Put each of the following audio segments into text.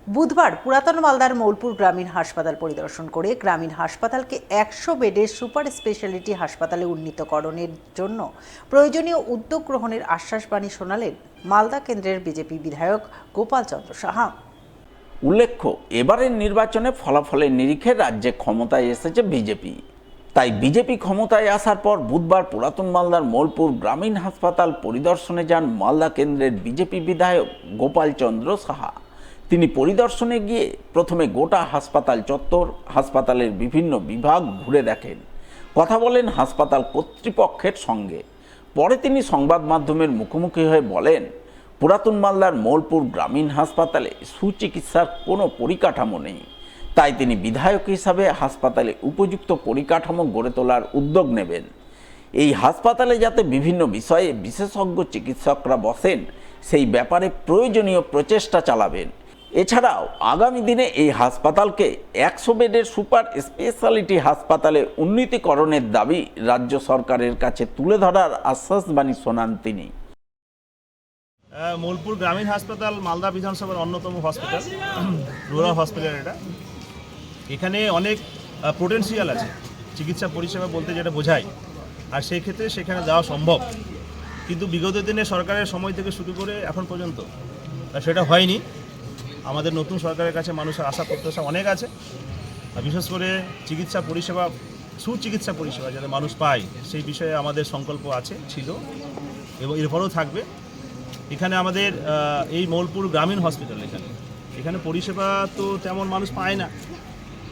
বুধবার পুরাতন মালদার মৌলপুর গ্রামীণ হাসপাতাল পরিদর্শন করে গ্রামীণ হাসপাতালকে 100 বেডের সুপার স্পেশালিটি হাসপাতালে উন্নীতকরণের জন্য প্রয়োজনীয় উদ্যোগ গ্রহণের আশ্বাসবাণী শোনালেন মালদা কেন্দ্রের বিজেপি বিধায়ক গোপাল চন্দ্র সাহা। উল্লেখ্য, এবারের নির্বাচনে ফলাফলের নিরিখে রাজ্যে ক্ষমতায় এসেছে বিজেপি। তাই বিজেপি ক্ষমতায় আসার পর বুধবার পুরাতন মালদার মৌলপুর গ্রামীণ হাসপাতাল পরিদর্শনে যান মালদা কেন্দ্রের বিজেপি বিধায়ক গোপাল চন্দ্র সাহা। তিনি পরিদর্শনে গিয়ে প্রথমে গোটা হাসপাতাল চত্বর, হাসপাতালের বিভিন্ন বিভাগ ঘুরে দেখেন, কথা বলেন হাসপাতাল কর্তৃপক্ষের সঙ্গে। পরে তিনি সংবাদ মাধ্যমের মুখোমুখি হয়ে বলেন, পুরাতন মালদার মৌলপুর গ্রামীণ হাসপাতালে সুচিকিৎসার কোনো পরিকাঠামো নেই। তাই তিনি বিধায়ক হিসাবে হাসপাতালে উপযুক্ত পরিকাঠামো গড়ে তোলার উদ্যোগ নেবেন। এই হাসপাতালে যাতে বিভিন্ন বিষয়ে বিশেষজ্ঞ চিকিৎসকরা বসেন, সেই ব্যাপারে প্রয়োজনীয় প্রচেষ্টা চালাবেন। এছাড়াও আগামী দিনে এই হাসপাতালকে 100 বেডের সুপার স্পেশালিটি হাসপাতালে উন্নীতকরণের দাবি রাজ্য সরকারের কাছে তুলে ধরার আশ্বাসবাণী শোনান তিনি। মৌলপুর গ্রামীণ হাসপাতাল মালদা বিধানসভার অন্যতম হসপিটাল, রুরাল হসপিটাল। এখানে অনেক পোটেনশিয়াল আছে, চিকিৎসা পরিষেবা বলতে যেটা বোঝায়, আর সেই ক্ষেত্রে সেখানে যাওয়া সম্ভব। কিন্তু বিগত দিনে সরকারের সময় থেকে শুরু করে এখন পর্যন্ত সেটা হয়নি। আমাদের নতুন সরকারের কাছে মানুষের আশা প্রত্যাশা অনেক আছে, বিশেষ করে চিকিৎসা পরিষেবা, সুচিকিৎসা পরিষেবা যাতে মানুষ পায়, সেই বিষয়ে আমাদের সংকল্প আছে, ছিল এবং এরপরেও থাকবে। এখানে আমাদের এই মৌলপুর গ্রামীণ হসপিটাল, এখানে পরিষেবা তো তেমন মানুষ পায় না,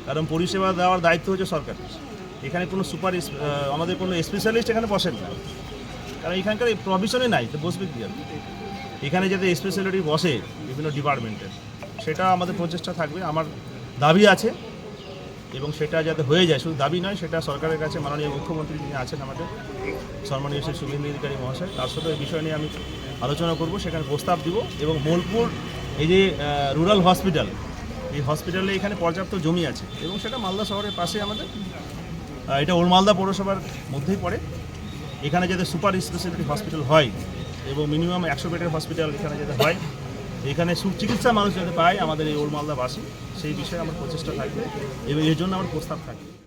কারণ পরিষেবা দেওয়ার দায়িত্ব হচ্ছে সরকার। এখানে কোনো আমাদের কোনো স্পেশালিস্ট এখানে বসেন না, কারণ এখানকার প্রভিশনে নাই, তো বসবে কি? এখানে যাতে স্পেশালিটি বসে বিভিন্ন ডিপার্টমেন্টের, সেটা আমাদের প্রচেষ্টা থাকবে। আমার দাবি আছে এবং সেটা যাতে হয়ে যায়, শুধু দাবি নয়, সেটা সরকারের কাছে মাননীয় মুখ্যমন্ত্রী যিনি আছেন আমাদের, সম্মানীয় শ্রী শুভেন্দু অধিকারী মহাশয়, তার সাথে এই বিষয় নিয়ে আমি আলোচনা করব, সেখানে প্রস্তাব দিব। এবং মৌলপুর এই যে রুরাল হসপিটাল, এই হসপিটালে এখানে পর্যাপ্ত জমি আছে এবং সেটা মালদা শহরের পাশে আমাদের, এটা ওল্ড মালদা পৌরসভার মধ্যেই পড়ে। এখানে যাতে সুপার স্পেশালিটি হসপিটাল হয় এবং মিনিমাম 100 বেডের হসপিটাল এখানে যাতে হয়, এখানে সুচিকিৎসা মানুষ যাতে পায় আমাদের এই ওল্ড মালদাবাসী, সেই বিষয়ে আমার প্রচেষ্টা থাকবে এবং এর জন্য আমার প্রস্তাব থাকবে।